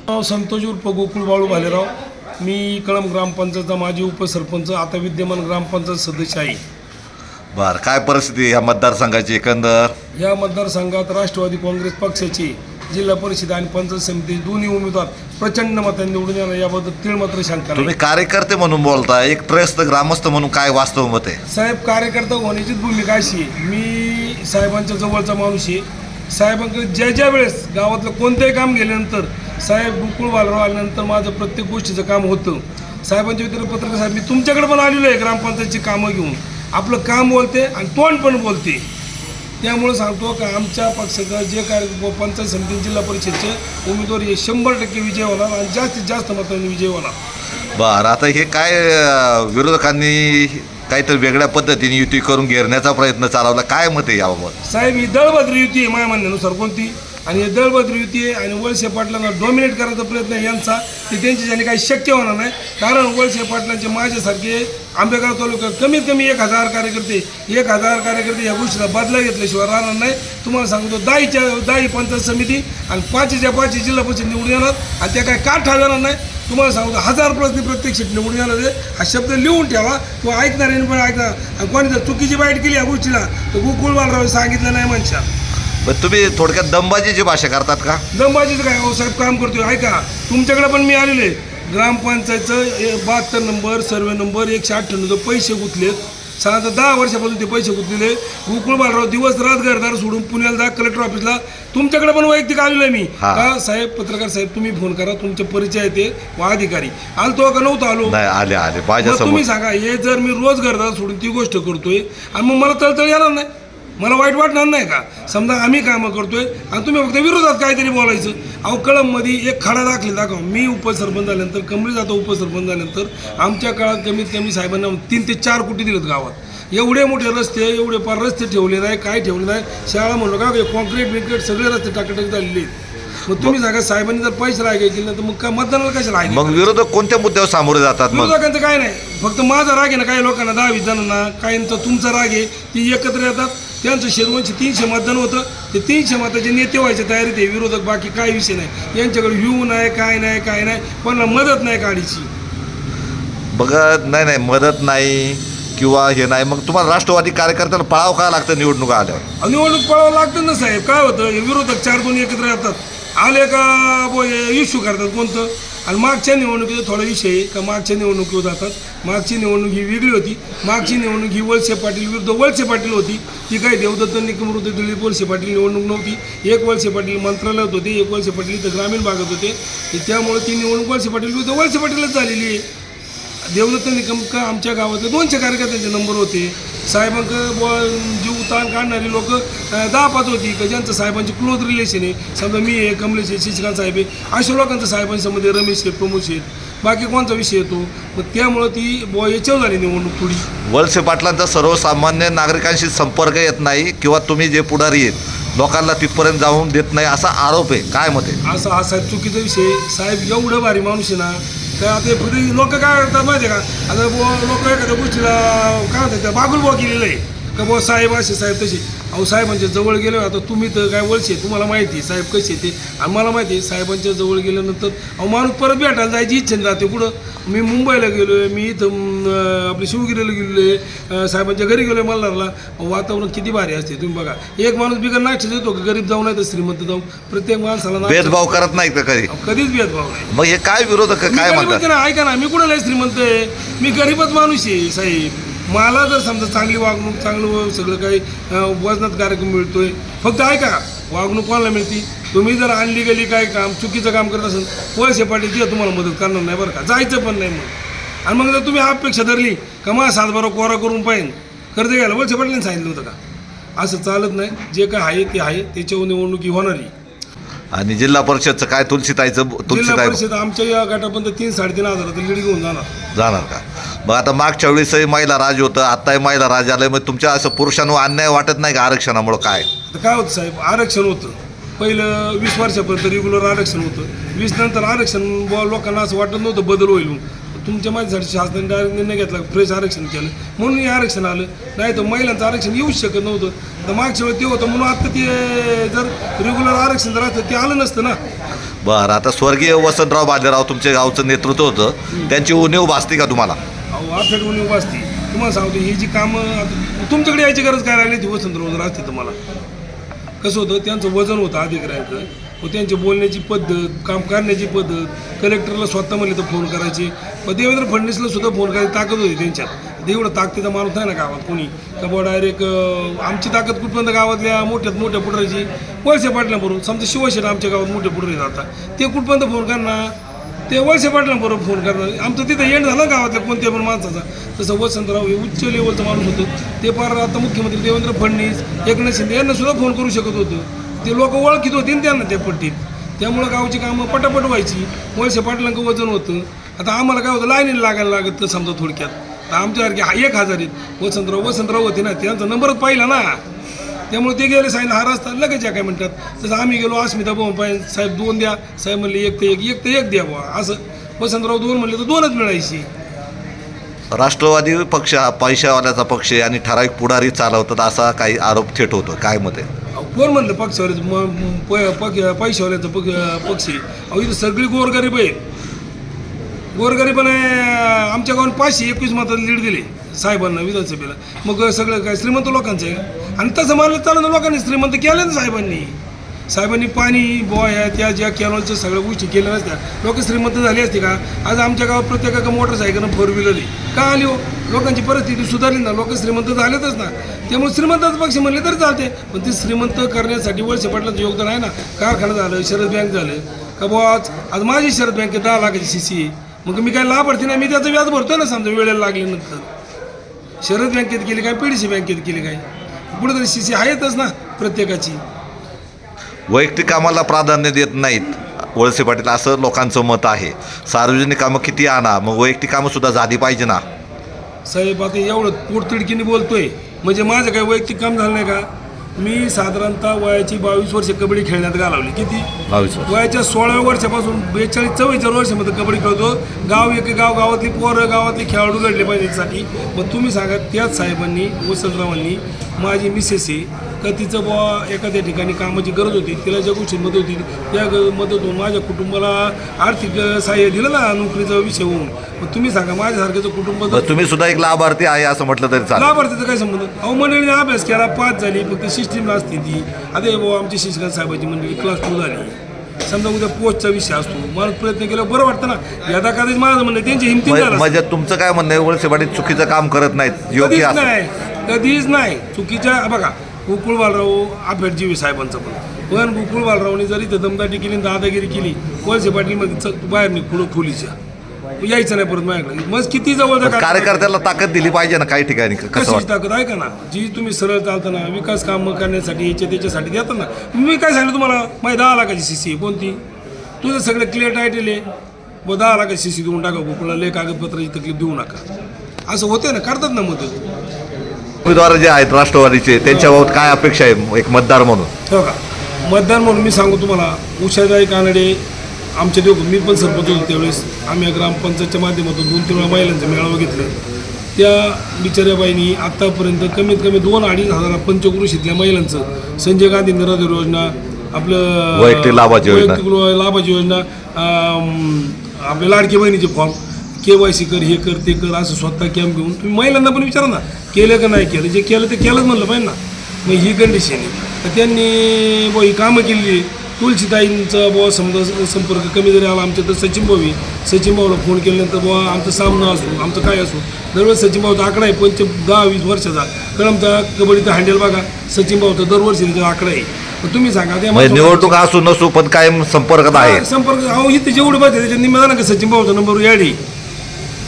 संतोष उर्फ गोकुळ बाळू भालेराव. मी कळंब ग्रामपंचायतचा माजी उपसरपंच, आता विद्यमान ग्रामपंचायत सदस्य आहे. बरं, काय परिस्थिती या मतदारसंघाची एकंदर? या मतदारसंघात राष्ट्रवादी काँग्रेस पक्षाचे जिल्हा परिषद आणि पंचायत समिती दोन्ही उमेदवार प्रचंड मतांनी निवडून येणार याबद्दल तीळ मात्र शंका नाही. तुम्ही कार्यकर्ते म्हणून बोलता, एक त्रयस्थ ग्रामस्थ म्हणून काय वास्तव मत आहे? साहेब, कार्यकर्ता होण्याचीच भूमिका अशी आहे. मी साहेबांच्या जवळचा माणूस आहे. साहेबांकडे ज्या वेळेस गावातलं कोणतंही काम गेल्यानंतर साहेब गोकुळ बाळराव आल्यानंतर माझं प्रत्येक गोष्टीचं काम होतं. साहेबांच्या व्यतिरिक्त पत्रकार साहेब, मी तुमच्याकडे पण आलेलो आहे ग्रामपंचायतची कामं घेऊन. आपलं काम बोलते आणि तोंड पण बोलते. त्यामुळे सांगतो का आमच्या पक्षाचा जे पंचायत समिती जिल्हा परिषदचे उमेदवार हे 100% विजय होणार आणि जास्तीत जास्त मतांनी विजय होणार. बरं, आता हे काय विरोधकांनी काहीतरी वेगळ्या पद्धतीने युती करून घेरण्याचा प्रयत्न चालवला, काय मत आहे याबाबत? साहेब, ही दळबद्री युती आहे माझ्या म्हणण्यानुसार. कोणती? आणि हे दळबद्री युती आहे आणि वळसे पाटलांना डॉमिनेट करायचा प्रयत्न आहे यांचा, ते त्यांच्याच्याने काही शक्य होणार नाही. कारण वळसे पाटलांचे माझ्यासारखे आंबेगाव तालुक्यात कमीत कमी 1000 कार्यकर्ते या गोष्टीला बदला घेतल्याशिवाय राहणार नाही. तुम्हाला सांगतो 10 पंचायत समिती आणि 5 जिल्हा परिषद निवडून येणार आणि त्या काय काठ ठरवणार नाही. तुम्हाला सांगतो 1000+ प्रत्येक सीट निवडून येणार आहे. हा शब्द लिहून ठेवा किंवा ऐकणाऱ्यांनी पण ऐकणार. आणि कोणी जर चुकीची बाईट केली या गोष्टीला तर गोकुळ बाळराव सांगितलं नाही म्हणशा. पण तुम्ही थोडक्यात दमबाजीची भाषा करतात का? दमबाजीचं काय हो साहेब, काम करतोय. ऐका, तुमच्याकडे पण मी आलेले ग्रामपंचायतचं 72 नंबर सर्वे नंबर 198 पैसे गुंतलेत. साधारणतः 10 वर्षापासून ते पैसे गुंतलेले. गोकुळ बाळराव दिवस रात घरदार सोडून पुण्याला जा कलेक्टर ऑफिसला. तुमच्याकडे पण वैयक्तिक आलेलो आहे मी. का साहेब, पत्रकार साहेब, तुम्ही फोन करा, तुमचे परिचय येते वा अधिकारी आलतो का नव्हतं आलो? नाही, आले. तुम्ही सांगा, हे जर मी रोज घरदार सोडून ती गोष्ट करतोय आणि मग मला तळतळ येणार नाही? मला वाईट वाटणार नाही का? समजा आम्ही कामं करतोय आणि तुम्ही फक्त विरोधात काहीतरी बोलायचं. अहो, कळंबमध्ये एक खडा दाखवा. मी उपसरपंच झाल्यानंतर, कमळी जातो उपसरपंच झाल्यानंतर आमच्या काळात कमीत कमी साहेबांना 3 ते 4 कोटी दिलेत गावात. एवढे मोठे रस्ते, एवढे पार रस्ते ठेवले नाही, काय ठेवले नाही. शाळा म्हणलो का कॉन्क्रीट सगळे रस्ते टाकाटाक झालेले आहेत. मग तुम्ही सांगा, साहेबांनी जर पैसे रागाय केले तर मग काय मतदानाला कशाला आहे? मग विरोधक कोणत्या मुद्द्यावर सामोरे जातात? विरोधकांचं काय नाही, फक्त माझा राग आहे ना. काही लोकांना 10-20 जणांना, काहींचा तुमचा राग आहे, ती एकत्र येतात. त्यांचं शेरवंशी 300 मतदान होतं, ते 300 मताचे नेते व्हायच्या तयारीत आहे विरोधक. बाकी काही विषय नाही यांच्याकडे. व्ह्यू नाही, काय नाही, पण मदत नाही काढीची. बघा, नाही मदत नाही किंवा हे नाही. मग तुम्हाला राष्ट्रवादी कार्यकर्त्याला पळावं का लागतं निवडणुका आल्यावर? निवडणूक पळावं लागतं ना साहेब. काय होतं, हे विरोधक 4-2 एकत्र येतात, आले का इश्यू करतात कोणतं. आणि मागच्या निवडणुकीचा थोडा विषय आहे का, मागच्या निवडणुकीवर जातात. मागची निवडणूक ही वेगळी होती. मागची निवडणूक ही वळसे पाटील विरुद्ध वळसे पाटील होती. ती काही देवदत्त निकमृत दिलीप वळसे पाटील निवडणूक नव्हती. एक वळसे पाटील मंत्रालयात होते, एक वळसे पाटील इथं ग्रामीण भागात होते. त्यामुळे ती निवडणूक वळसे पाटील विरुद्ध वळसे पाटीलच झालेली आहे. देवदत्त निकम का आमच्या गावातले 200 कार्यकर्त्यांचे नंबर होते. साहेबांकडे जीव ताण काढणारी लोक 10-5 होती का ज्यांचं साहेबांची क्लोज रिलेशन आहे. समजा मी आहे, कमलेश आहे, शशिकांत साहेब आहे, अशा लोकांचं साहेबांच्यामध्ये रमेश आहे, प्रमोश आहेत. बाकी कोणता विषय येतो? मग त्यामुळं ती याच्यावर झाली निवडणूक थोडी. वळसे पाटलांचा सर्वसामान्य नागरिकांशी संपर्क येत नाही किंवा तुम्ही जे पुढारी आहेत लोकांना तिथपर्यंत जाऊन देत नाही असा आरोप आहे, काय मत आहे? असा हा साहेब चुकीचा विषय. साहेब एवढं भारी माणूस आहे ना, काय आता फक्त लोक काय करतात माहिती आहे का? आता लोक एखाद्या गोष्टीला काय म्हणतात, त्या बागुलबुवा केलेलं आहे का बुवा साहेब असे साहेब तसे. अहो, साहेबांच्या जवळ गेलो. आता तुम्ही तर काय वळसे, तुम्हाला माहिती आहे साहेब कसे ते, आणि मला माहिती आहे साहेबांच्या जवळ गेल्यानंतर अहो माणूस परत भेटायला जायची इच्छा नाही राहते. कुठं मी मुंबईला गेलो आहे, मी इथं आपल्या शिवगिरीला गेलो आहे, साहेबांच्या घरी गेलो आहे मल्हारला. वातावरण किती भारी असते. तुम्ही बघा, एक माणूस बिगर नाश्ता देतो का, गरीब जाऊ नाही तर श्रीमंत जाऊ, प्रत्येक माणसाला भेदभाव करत नाही का कधी? कधीच भेदभाव नाही. मग हे काय विरोधक काय म्हणतात? ऐका ना, मी कुठं नाही श्रीमंत आहे, मी गरीबच माणूस आहे साहेब. मला जर समजा चांगली वागणूक, चांगलं सगळं काही वजनात कार्यक्रम मिळतोय, फक्त ऐका वागणूक कोणाला मिळते? तुम्ही जर आणली गेली काय काम चुकीचं काम करत असेल, वळसे पाटील तिथं तुम्हाला मदत करणार नाही बरं का, जायचं पण नाही मग. आणि मग जर तुम्ही अपेक्षा धरली का मला 7-12 कोरा करून पाहिजे कर्ज घ्यायला, वळसे पाटलांनी सांगितलं होतं का? असं चालत नाही. जे काय आहे ते आहे, त्याच्यावर निवडणुकी होणारी. आणि जिल्हा परिषदचं काय तुलसीताईचं? जिल्हा परिषद आमच्या या गटापर्यंत 3-3.5 हजाराचं लीड घेऊन जाणार का? मग आता मागच्या वेळेसही महिला राज होतं, आत्ताही महिला राज आलंय. मग तुमच्या असं पुरुषांवर अन्याय वाटत नाही का आरक्षणामुळं? काय होतं साहेब, आरक्षण होतं पहिलं 20 वर्षापर्यंत रेग्युलर आरक्षण होतं. 20 नंतर आरक्षण लोकांना असं वाटत नव्हतं बदल होईल. तुमच्या माझ्यासाठी शासनाने डायरेक्ट निर्णय घेतला, फ्रेश आरक्षण केलं म्हणून हे आरक्षण आलं. नाही तर महिलांचं आरक्षण येऊच शकत नव्हतं. तर मागच्या वेळी ते होतं म्हणून आता ते जर रेग्युलर आरक्षण जर असतं ते आलं नसतं ना. बरं, आता स्वर्गीय वसंतराव बाजीराव तुमच्या गावचं नेतृत्व होतं, त्यांची उणीव भासती का तुम्हाला? अहो आपल्याकडे कोणी उभा असते तुम्हाला सांगतो ही जी कामं तुमच्याकडे यायची गरज काय लागली ती वसंतराव जर असते तुम्हाला. कसं होतं त्यांचं वजन होतं अधिकाऱ्यांचं व त्यांची बोलण्याची पद्धत, काम करण्याची पद्धत, कलेक्टरला स्वतः म्हणले तर फोन करायचे, पण देवेंद्र फडणवीसला सुद्धा फोन करायची ताकद होती त्यांच्यात. एवढं ताकदीचा माणूस नाही ना गावात कोणी का बुवा डायरेक्ट आमची ताकद कुठपर्यंत गावातल्या मोठ्यात मोठ्या पुढारीची वळसे पाटलांबरोबर समजा शिवसेना आमच्या गावात मोठे पुढारी जातात ते कुठपर्यंत फोन करणार, ते वळसे पाटलांबरोबर फोन करणार. आमचं तिथं एंड झालं गावातल्या कोणत्या पण माणसाचा. तसं वसंतराव हे उच्च लेवलचं माणूस होतं, ते पार आता मुख्यमंत्री देवेंद्र फडणवीस, एकनाथ शिंदे यांना सुद्धा फोन करू शकत होतं. ते लोक ओळखीत होते ना त्यांना त्या पट्टीत, त्यामुळं गावची कामं पटापट व्हायची. वळसे पाटलांचं वजन होतं. आता आम्हाला काय होतं लाईनीला लागायला लागत तर समजा थोडक्यात. तर आमच्यासारखे 1000 आहेत. वसंतराव होते ना, त्यांचा नंबरच पाहिला ना, त्यामुळे ते गेले सांगितलं हा रस्ता लगेच या काय म्हणतात. तसं आम्ही गेलो अस्मिता भाऊ पाहिजे साहेब 2 द्या, साहेब म्हणले 1 ते 1 द्या बुवा. असं वसंतराव 2 म्हणले तर 2च मिळायची. राष्ट्रवादी पक्ष हा पैशावाल्याचा पक्ष आहे आणि ठराविक पुढारी चालवतात असा काही आरोप थेट होतो, काय मत आहे? कोण म्हणलं पैशावाल्याचं पक्षी? अहो इथं सगळी गोरगरीब आहेत. गोरगरीबाने आमच्या गावात 521 मतांनी लीड दिली साहेबांना विधानसभेला. मग सगळं काय श्रीमंत लोकांचं आहे? आणि तसं मानलं चाललं लोकांनी श्रीमंत केलं ना साहेबांनी पाणी ह्या त्या ज्या कॅनॉलच्या सगळ्या गोष्टी केल्या नसत्या लोक श्रीमंत झाली असते का? आज आमच्या गावात प्रत्येकाकडे मोटरसायकल 4 व्हीलर का आली हो? लोकांची परिस्थिती सुधारली ना, लोक श्रीमंत झालेतच ना. त्यामुळे श्रीमंताचं पक्ष म्हणले तरी चालते, पण ते श्रीमंत करण्यासाठी वळसे पाटलांचं योगदान आहे ना. कारखाना झालं, शरद बँक झालं का बुवा. आज माझी शरद बँकेत 10 लाखाची CC आहे, मग मी काय लाभार्थी नाही, मी त्याचं व्याज भरतोय ना समजा वेळेला लागल्यानंतर. शरद बँकेत केली काय, PDC बँकेत केली काय, पुढे तरी CC आहेतच ना प्रत्येकाची. वैयक्तिक कामाला प्राधान्य देत नाहीत वळसे पाटील असं लोकांचं मत आहे. सार्वजनिक कामं किती आणा, मग वैयक्तिक कामं सुद्धा झाली पाहिजे ना. साहेब आता एवढं पोटतिडकीने बोलतोय म्हणजे माझं काय वैयक्तिक काम झालं नाही का? मी साधारणतः वयाची 22 वर्ष कबड्डी खेळण्यात घालवली. किती? 22 वर्ष. वयाच्या 16व्या वर्षापासून 42-44 वर्षामध्ये कबड्डी खेळतो. गावातली पोरं, गावातली खेळाडू घडले पाहिजे यासाठी. मग तुम्ही सांगा त्याच साहेबांनी, वसंतरावांनी, माझी मिसेस आहे का तिचं बुवा एखाद्या ठिकाणी कामाची गरज होती, तिला ज्या गोष्टी मदत होती त्या मदतून माझ्या कुटुंबाला आर्थिक सहाय्य दिलं ना नोकरीचा विषय होऊन. मग तुम्ही सांगा माझ्यासारख्याचं कुटुंब. तुम्ही सुद्धा एक लाभार्थी आहे असं म्हटलं तरी चालेल. लाभार्थीचा काय संबंध? अहो मंडळीने अभ्यास केला, 5 झाली, फक्त सिस्टीमला असते ती. आता हे बाबा आमची शिक्षण साहेबाची मंडळी क्लास 2 झाली. समजा उद्या पोस्टचा विषय असतो, मला प्रयत्न केला बरं वाटतं ना. यदा कधीच माझं म्हणणं त्यांची हिमती झालं. म्हणजे तुमचं काय म्हणणं आहे, वळसे पाटील चुकीचं काम करत नाहीत, योग्य असं? कधीच नाही चुकीच्या. बघा गोकुळ बालराव आफेडजीवी साहेबांचं पण गोकुळ बालरावने जरी इथं दमदाटी केली, दादागिरी केली, वळसे पाटील मध्ये बाहेर निघून खोलीच्या यायचं नाही परत माझ्याकडे. मग किती जवळ कार्यकर्त्याला ताकद दिली पाहिजे ना काही ठिकाणी. कशी ताकद आहे का ना? जी तुम्ही सरळ चालताना विकास काम करण्यासाठी त्याच्यासाठी देतात ना. मी काय सांगितलं तुम्हाला, माझी 10 लाखाची CC आहे. कोणती? तुझं सगळं क्लिअर टायटल आहे, 10 लाखाची CC देऊन टाका गोकुळला, लय कागदपत्राची तकलीफ देऊ नका. असं होते ना, करतात ना मदत. उमेदवार जे आहेत राष्ट्रवादीचे त्यांच्याबाबत काय अपेक्षा आहे एक मतदार म्हणून? हो का, मतदार म्हणून मी सांगू तुम्हाला, उषाताई कानडे आमच्या मी पण सरपंच होतो त्यावेळेस. आम्ही ग्रामपंचायतच्या माध्यमातून 2-3 वेळा महिलांचं मेळावा घेतलं. त्या बिचाऱ्याबाईंनी आत्तापर्यंत कमीत कमी 2-2.5 हजार पंचक्रोशीतल्या महिलांचं संजय गांधी निराधार योजना, आपलं वैयक्तिक लाभाची योजना, आपल्या लाडकी बहिणीचे फॉर्म, KYC कर, हे कर, ते कर, असं स्वतः कॅम्प घेऊन तुम्ही महिलांना पण विचारा ना केलं का नाही केलं. जे केलं ते केलंच म्हणलं पाहिजे ना. मग ही कंडिशन आहे. तर त्यांनी ही कामं केली. तुलसीताईंचा बुवा समजा संपर्क कमी जरी आला आमच्या तर सचिन भाऊला फोन केल्यानंतर बुवा आमचं सामना असो, आमचं काय असो, दरवेळेस सचिन भाऊचा आकडा आहे 10-20 वर्षाचा. कळमचा कबड्डीचा हँडल बघा, सचिन भाऊचा दरवर्षी त्याचा आकडा आहे. तुम्ही सांगा त्या निवडणूक असू नसू पण कायम संपर्कात आहे. संपर्क अहो इथे जेवढे पाहिजे त्याच्या निमित्तानं का सचिन भाऊचा नंबर याडी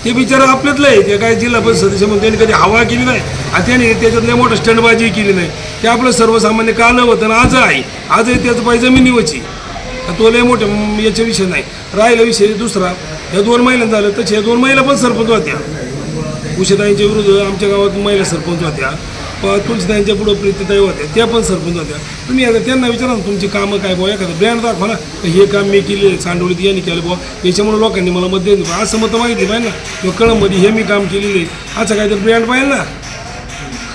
ते बिचारा आपल्यातलं आहे. ते काय जिल्हा परिषद सदस्य म्हणून त्यांनी कधी हवा केली नाही आणि त्याने त्याच्यातले मोठं स्टंटबाजी केली नाही. ते आपलं सर्वसामान्य कालं होतं ना, आजही त्याचं पाहिजे जमिनीवरची. तो लय मोठं याचा विषय नाही. राहिला विषय दुसरा, या 2 महिलांना झालं तर 2 महिला पण सरपंच होत्या. उषाताईंच्या विरुद्ध आमच्या गावात महिला सरपंच होत्या. तुलसीताईंच्या पुढं प्रीतीताई होत्या, त्या पण सरपंच होत्या. तुम्ही आता त्यांना विचारा ना तुमची कामं काय बुवा, एखादं ब्रँड दाखवा ना, हे काम मी केले सांडोळीत यांनी केलं बुवा, याच्यामुळे लोकांनी मला मत देत असं मतं मागितली पाहिजे ना. किंवा कळममध्ये हे मी काम केलेलं आहे असं काहीतरी ब्रँड पाहिजे ना.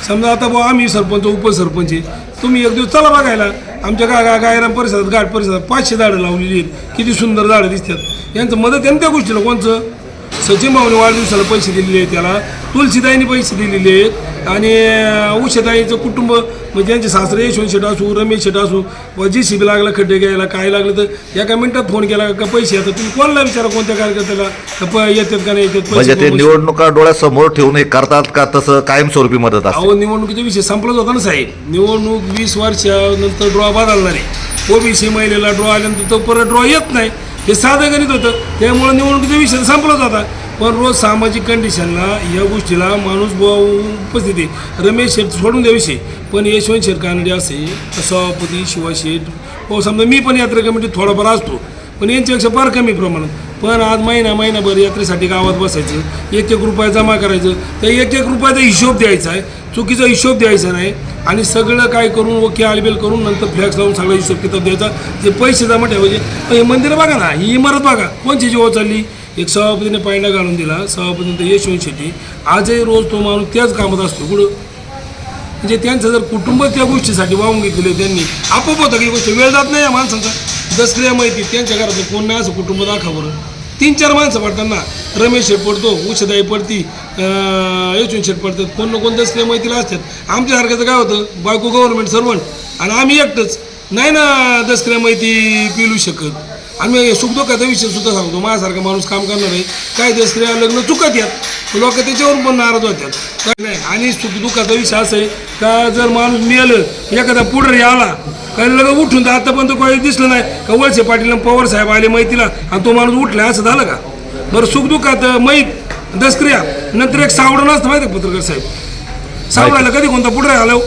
समजा आता बुवा आम्ही सरपंच उपसरपंच आहे, तुम्ही एक दिवस चला बघायला, आमच्या गायराम परिसरात घाट परिसरात 500 झाडं लावलेली आहेत. किती सुंदर झाडं दिसतात. यांचं मदत आहे ना त्या गोष्टीला. कोणचं सचिन भाऊने वाढदिवसाला पैसे दिलेले आहेत, त्याला तुलसीताईंनी पैसे दिलेले आहेत, आणि उषाताईचं कुटुंब म्हणजे त्यांचे सासरे यशवंत शेट असू, रमेश शेट असू, JCB लागला खड्डे घ्यायला काय लागलं तर एका मिनिटात फोन केला का पैसे येतात. तुम्ही कोणाला विचारा कोणत्या कार्यकर्त्याला येतात का नाही येतात म्हणजे ते पैसे. निवडणुका डोळ्यासमोर ठेवून हे करतात का तसं कायमस्वरूपी मदत असते? अहो निवडणुकीचा विषय संपलाच होता ना साहेब. निवडणूक 20 वर्षानंतर ड्रॉ बदलणार आहे. OBC महिलेला ड्रॉ आल्यानंतर तो परत ड्रॉ येत नाही. हे साधं गणित होतं. त्यामुळे निवडणुकीचा विषय संपलाच होता. पण रोज सामाजिक कंडिशनला या गोष्टीला माणूस उपस्थित आहे. रमेश शेठ सोडून द्या विषय, पण यशवंत शेठ कानडे असे, सभापती शिवा शेठ, हो समजा मी पण यात्रा कमिटीत थोडाफार असतो, पण यांच्यापेक्षा फार कमी प्रमाणात. पण आज महिनाभर यात्रेसाठी गावात बसायचं, 1-1 रुपया जमा करायचं, तर 1-1 रुपयाचा हिशोब द्यायचा आहे, चुकीचा हिशोब द्यायचा नाही, आणि सगळं काय करून ओके आलबेल करून नंतर फ्लॅक्स लावून सगळा हिशोब किताब द्यायचा. जे पैसे जमा ठेवायचे. हे मंदिरं बघा ना, ही इमारत बघा कोणची जेव्हा चालली. एक सभापतीने पायंडा घालून दिला, सभापतीने यशवंत शेट्टी, आजही रोज तो माणूस त्याच कामात असतो. कुठं म्हणजे त्यांचं जर कुटुंब त्या गोष्टीसाठी वाहून घेतले त्यांनी, आपोआप होतं की गोष्ट वेळ जात नाही या माणसांचा. दसऱ्या माहिती त्यांच्या घरात कोण नाही असं कुटुंब दाखवा बरं. 3-4 माणसं पडताना रमेश शेठ पडतो, उषाताई पडती, यशवंत शेठ पडतात, कोण ना कोण दसऱ्या माहितीला असतात. आमच्यासारख्याचं काय होतं, बायको गव्हर्नमेंट सर्वंट आणि आम्ही एकटंच नाही ना दसऱ्या माहिती पिलू शकत. आम्ही सुखदुःखाचा विषय सुद्धा सांगतो. माझ्यासारखा माणूस काम करणार आहे, काय ते स्त्रिया लग्न चुकत यात, लोक त्याच्यावरून पण नाराज होतात काय नाही. आणि सुखदुःखाचा विषय असं आहे का जर माणूस मिळालं, एखादा पुढारी आला काही लग्न उठून तर आतापर्यंत काही दिसलं नाही का वळसे पाटील पवार साहेब आले माहितीला आणि तो माणूस उठला असं झालं का बरं. सुखदुःखात माहीत दसक्रिया नंतर एक सावडं नसतं माहिती आहे पत्रकार साहेब. सावडायला कधी कोणता पुढारी आलो.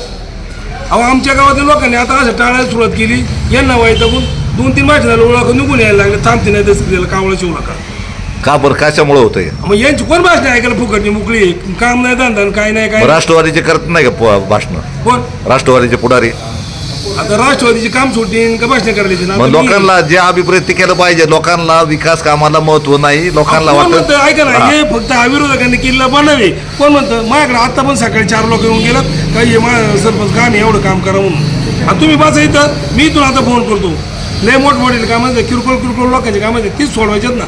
अहो आमच्या गावातील लोकांनी आता असं टाळायला सुरुवात केली. यांना वैतागून 2-3 वर्ष झालं ओळख निघून यायला लागले. थांबते नाही दसक्रियाला कावळा शिवला का बरं कशामुळे होतंय? मग यांची कोण भाषण ऐकायला फुकटणी मोकळी काम नाही धंदा काय नाही काय. राष्ट्रवादीचे करत नाही का भाषण? कोण राष्ट्रवादीचे पुढारी? आता राष्ट्रवादीचे काम सोडतील का भाषण करायचे ना. मग लोकांना जे अभिप्रेत केलं पाहिजे. लोकांना विकास कामाला महत्व नाही. लोकांना वाटतं ऐका ना, हे फक्त अविरोधकांनी किल्ला बनावे. कोण म्हणतं माझ्याकडे आता पण सकाळी 4 लोक येऊन गेलात काही सरपंच काम एवढं काम करा म्हणून. आता तुम्ही बसा इथं, मी तुला आता फोन करतो. लय मोठमोठे कामं किरकोळ लोकांचे कामं तीच सोडवायच्यात ना.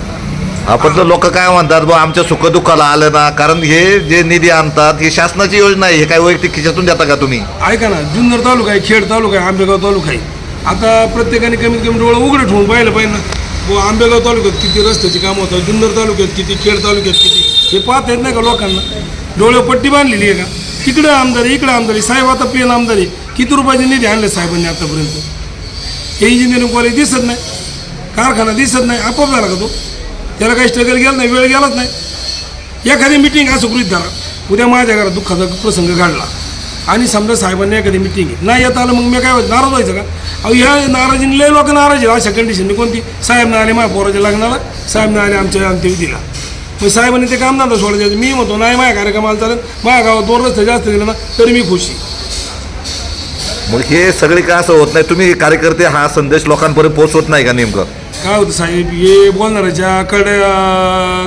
आपण लोक काय म्हणतात बा आमच्या सुखदुःखाला आलं ना, कारण हे जे निधी आणतात ही शासनाची योजना आहे. हे काय वैयक्तिक खिशातून देता का तुम्ही? ऐका ना, जुन्नर तालुका आहे, खेड तालुका आहे, आंबेगाव तालुका आहे. आता प्रत्येकाने कमीत कमी डोळं उघडं ठेवून पाहिलं पाहिजे ना. आंबेगाव तालुक्यात किती रस्त्याची कामं होतात, जुन्नर तालुक्यात किती, खेड तालुक्यात किती, हे पाहता येत नाही का लोकांना. डोळे पट्टी बांधलेली आहे का. तिकडं आमदारी इकडं आमदारी. साहेब आता प्लेन आमदारी. किती रुपयाचे निधी आणले साहेबांनी आतापर्यंत. हे इंजिनिअरिंग कॉलेज दिसत नाही, कारखाना दिसत नाही, आपोआप झाला का तो. त्याला काही स्ट्रगल गेला नाही, वेळ गेलाच नाही. एखादी मिटिंग असं गृहीत धरा, उद्या माझ्या घरात दुःखाचा प्रसंग घडला आणि समजा साहेबांनी एखादी मिटिंग नाही येत आलं, मग मी काय नाराज व्हायचं का. अहो ह्या नाराजीने लय लोक नाराज आहे अशा कंडिशनने. कोणती साहेब नाही आले माझ्या पोराच्या लग्नाला, साहेब नाही आले आमच्या अंत्यविधीला, मग साहेबांनी ते काम धंदा सोडायचं. मी म्हणतो नाही माझ्या कार्यक्रमाला चालेल, माझ्या गावात 2 रस्ते जास्त गेले ना तरी मी खुशी. मग हे सगळे का असं होत नाही? तुम्ही कार्यकर्ते हा संदेश लोकांपर्यंत पोहोचवत नाही का? नेमकं काय होतं साहेब, हे बोलणाऱ्याच्या कडे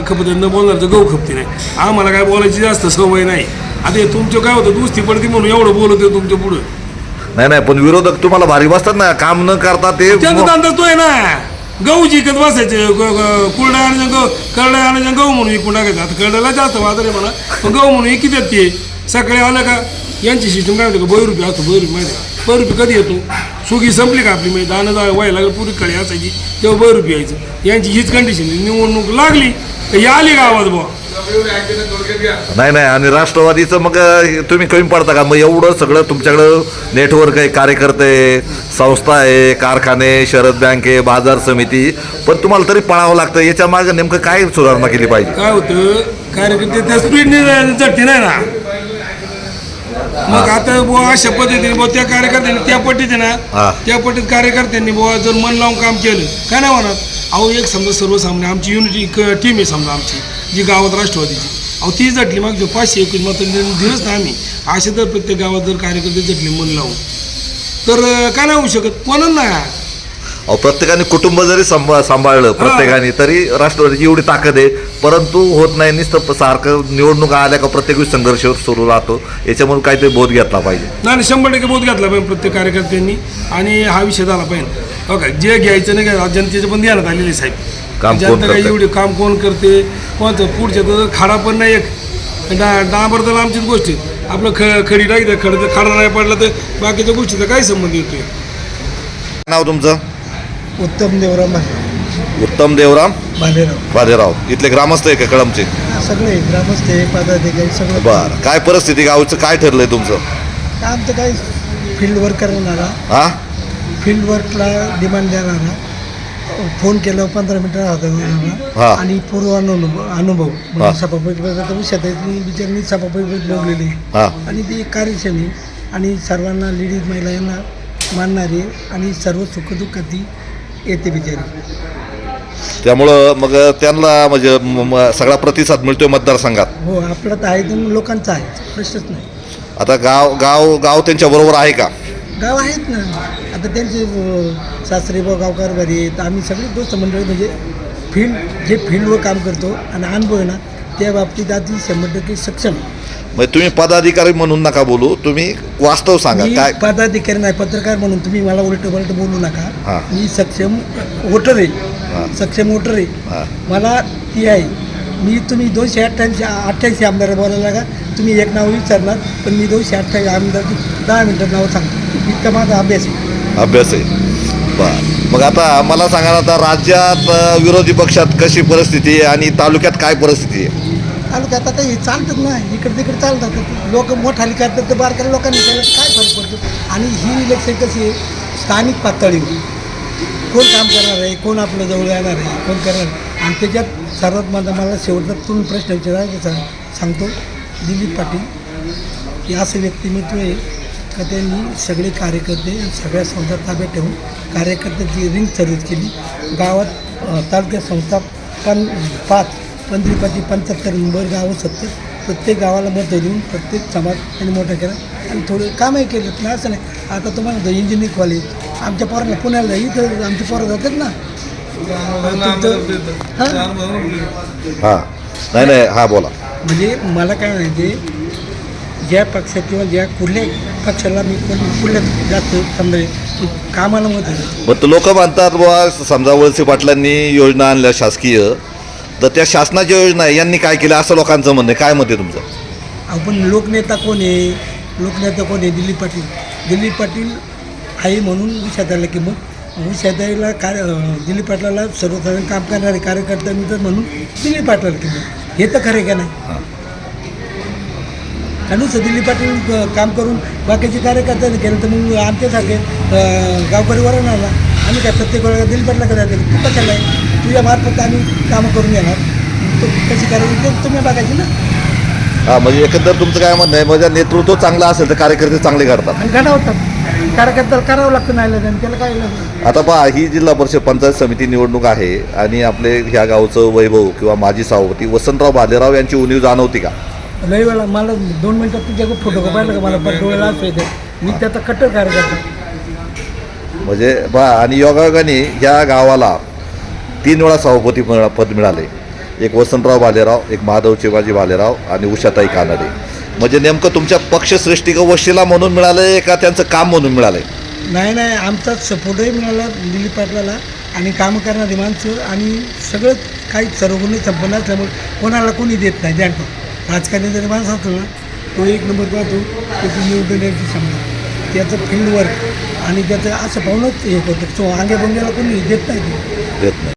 खपते न बोलणाऱ्याचं गहू खपते नाही. आम्हाला काय बोलायची जास्त सवय नाही. आता हे तुमचं काय होतं दुसरी पडती म्हणून एवढं बोलत आहे तुमच्या पुढं. नाही पण विरोधक तुम्हाला भारी बसतात ना, काम न करता ते. त्यांचा अंदाज तो आहे ना, गहू जिकत बसायचे, कुरड्या आणायचं गहू, करड्या आणायचं गहू म्हणून विकून टाकायचं. आता करड्याला जास्त बाजार आहे म्हणा, पण गहू म्हणून विकत येत ते. सकाळी आलं का यांची सिस्टम काय होतं का 2 रुपये असतो. 2 रुपये माहिती आहे 2 रुपये कधी येतो, सुगी संपली का आपली, म्हणजे दाणं व्हायला लागलं पुरी कळी असायची तेव्हा 2 रुपये यायचं. यांची हीच कंडिशन. निवडणूक लागली तर ही आली गावात बुवा. नाही आणि राष्ट्रवादीचं मग तुम्ही कमी पडता का? मग एवढं सगळं तुमच्याकडं नेटवर्क आहे, कार्यकर्ते, संस्था आहे, कारखाने, शरद बँक आहे, बाजार समिती, पण तुम्हाला तरी पळावं लागतं. याच्या मागे नेमकं काय सुधारणा केली पाहिजे? काय होतं कार्यकर्ते त्या स्पीडने जटते नाही ना. मग आता बुवा अशा पद्धतीने बुवा त्या कार्यकर्त्यांनी त्या पट्टीत ना, त्या पट्टीत कार्यकर्त्यांनी बुवा जर मन लावून काम केलं काय नाही होणार. अहो एक समजा सर्वसामान्य आमची युनिटी टीम आहे समजा आमची जी गावात राष्ट्रवादीची, अहो ती जटली मग 521 मत दिलंच ना आम्ही. असे तर प्रत्येक गावात जर कार्यकर्ते जटले मन लावून तर काय नाही होऊ शकत. म्हणून ना अहो प्रत्येकाने कुटुंब जरी सांभाळलं प्रत्येकाने तरी राष्ट्रवादीची एवढी ताकद आहे. परंतु होत नाही. नुसतं सारखं निवडणूक आल्या का प्रत्येक वेळी संघर्ष सुरू राहतो. याच्यामुळे काहीतरी बोध घेतला पाहिजे. नाही 100% बोध घातला पाहिजे प्रत्येक कार्यकर्त्यांनी आणि हा विषय झाला पाहिजे. हो का, जे घ्यायचं नाही का जनतेच्या पण ध्यानात आलेले साहेब. काम कोण जनता काही करतंय? एवढे काम कोण करते कोणतं पुढच्या तर खाडा पण नाही एक डांबर तर आमचीच गोष्टी. आपलं खडी टाकतं खाडा नाही पडला तर बाकीच्या गोष्टीचा काय संबंध येतोय. नाव तुमचं? उत्तम देवराम उत्तम देवराम भालेराव. बालेराव. इथले ग्रामस्थ आहे का कळमचे? सगळे ग्रामस्थ आहे, पदाधिकारी सगळं. बरं, काय परिस्थिती गावचं काय ठरलंय तुमचं? आमचं काही फील्ड वर्क करणारा, हा फील्ड वर्कला डिमांड देणारा, फोन केल्यावर 15 मिनिटं हा. राहतो आणि पूर्व अनुभव हा. म्हणजे सभापती शेतातली बिचारणी सभापती बोललेली हा आणि ती एक कार्यक्षमी आणि सर्वांना लेडीज महिला यांना मानणारी आणि सर्व सुखदुःखाती येते बिचारी. त्यामुळं मग त्यांना म्हणजे सगळा प्रतिसाद मिळतोय मतदारसंघात. हो, आपलं तर आहे पण लोकांचं आहे, प्रश्नच नाही. आता गाव गाव गाव त्यांच्या बरोबर आहे का? गाव आहेत ना. आता त्यांचे सासरे व गावकार बरे आहेत. आम्ही सगळे दोस्त मंडळी म्हणजे फील्डवर काम करतो आणि अनुभव आहे ना त्या बाबतीत आधी 100% सक्षम. म्हणजे तुम्ही पदाधिकारी म्हणून नका बोलू, तुम्ही वास्तव सांगा मी काय. पदाधिकारी नाही, पत्रकार म्हणून तुम्ही मला उलट बोलू हा. नका. मी सक्षम वोटर हा. आहे, सक्षम वोटर आहे. हा. मला ती आहे. मी तुम्ही 288 आमदार बोलायला का तुम्ही एक नाव विचारणार पण मी 288 आमदार 10 मिनिटात नाव सांगतो. इतका माझा अभ्यास आहे. अभ्यास आहे. बरं, मग आता मला सांगा ना, आता राज्यात विरोधी पक्षात कशी परिस्थिती आहे आणि तालुक्यात काय परिस्थिती आहे? तालुक्यात आता हे चालतात ना, इकडे तिकडे चालतात लोक. मोठाली करतात तर बारकाल्या लोकांनी केलं काय फरक पडतो. आणि ही इलेक्शन कशी आहे स्थानिक पातळीवर कोण काम करणार आहे, कोण आपल्या जवळ येणार आहे, कोण करणार आहे. आणि त्याच्यात सर्वात मला शेवटचा तुम्ही प्रश्न विचारा सांगतो. दिलीप पाटील हे असं व्यक्तिमत्व आहे का त्यांनी सगळे कार्यकर्ते सगळ्या संस्था ताब्यात ठेवून कार्यकर्त्याची रिंग सर्व्हिस केली. गावात तालुक्यात संस्था 15 75 नंबर गावं 70 प्रत्येक गावाला मत देऊन प्रत्येक समाज त्यांनी मोठा केला आणि थोडं कामही केलं. नाही असं नाही. आता तुम्हाला इंजिनिअरिंग कॉलेज आमच्या पोराला पुण्याला इथं आमचे पोरं जातात ना. हां नाही हां बोला. म्हणजे मला काय म्हणायचे ज्या पक्षात किंवा ज्या कुठल्याही पक्षाला मी कुठल्या जास्त समजा कामाला मत आहे. मग लोक म्हणतात बुवा समजा वळसे पाटलांनी योजना आणल्या शासकीय, तर त्या शासनाच्या योजना आहे यांनी काय केलं असं लोकांचं म्हणणं आहे. काय मत आहे तुमचं? आपण लोकनेता कोण आहे? लोकनेता कोण आहे? दिलीप पाटील. दिलीप पाटील आहे म्हणून विषादाला किंमत विषादाला दिलीप पाटलाला सर्वसाधारण काम करणारे कार्यकर्ते मिळतात म्हणून दिलीप पाटलाला किंमत. हे तर खरं का नाही? आणि दिलीप पाटील काम करून बाकीचे कार्यकर्त्यांनी केलं तर मग आमच्यासारखे गावकरी वरणार आम्ही काय प्रत्येक वेळेला दिलीप पाटला करायला तू कशाला आहे? तुझ्या मार्फत आम्ही कामं करून येणार. तो कशी करायची ते तुम्ही बघायची ना. हां म्हणजे एकंदर तुमचं काय म्हणणं आहे, म्हणजे नेतृत्व चांगलं असेल तर कार्यकर्ते चांगले करतात आणि घडवतात. कार्यकर्त्याला करावं लागतं नाही त्याला काय लागतं. आता पहा, ही जिल्हा परिषद पंचायत समिती निवडणूक आहे आणि आपले ह्या गावचं वैभव किंवा माजी सभापती वसंतराव भालेराव यांची उणीव जाणवती का? लई वेळा मला 2 मिनटात तुझ्याकडे फोटो पाहिलं का मला पण डोळ्याला असं येते. मी त्याचा कट्टर कार्यकर्ता. म्हणजे बा आणि योगायोगाने ह्या गावाला 3 वेळा सभापती पद मिळाले. एक वसंतराव भालेराव, एक महादेव चिवाजी भालेराव आणि उषाताई कानडे. म्हणजे नेमकं तुमच्या पक्षश्रेष्ठी वशिला म्हणून मिळालं का त्यांचं काम म्हणून मिळालं? नाही आमचा सपोर्टही मिळाला दिलीप पाटलाला आणि कामं करणारी माणसं आणि सगळं काही सर्वगुणी संपन्न असल्यामुळे कोणाला कोणी देत नाही. जाणतो राजकारणी जरी माणसं असतो ना तो एक नंबर पाहतो त्याची निवडून यायची क्षमता, त्याचं फील्ड वर्क आणि त्याचं असं पाहूनच हे करतो. सो आंगे बंग्याला कोणी देत नाही.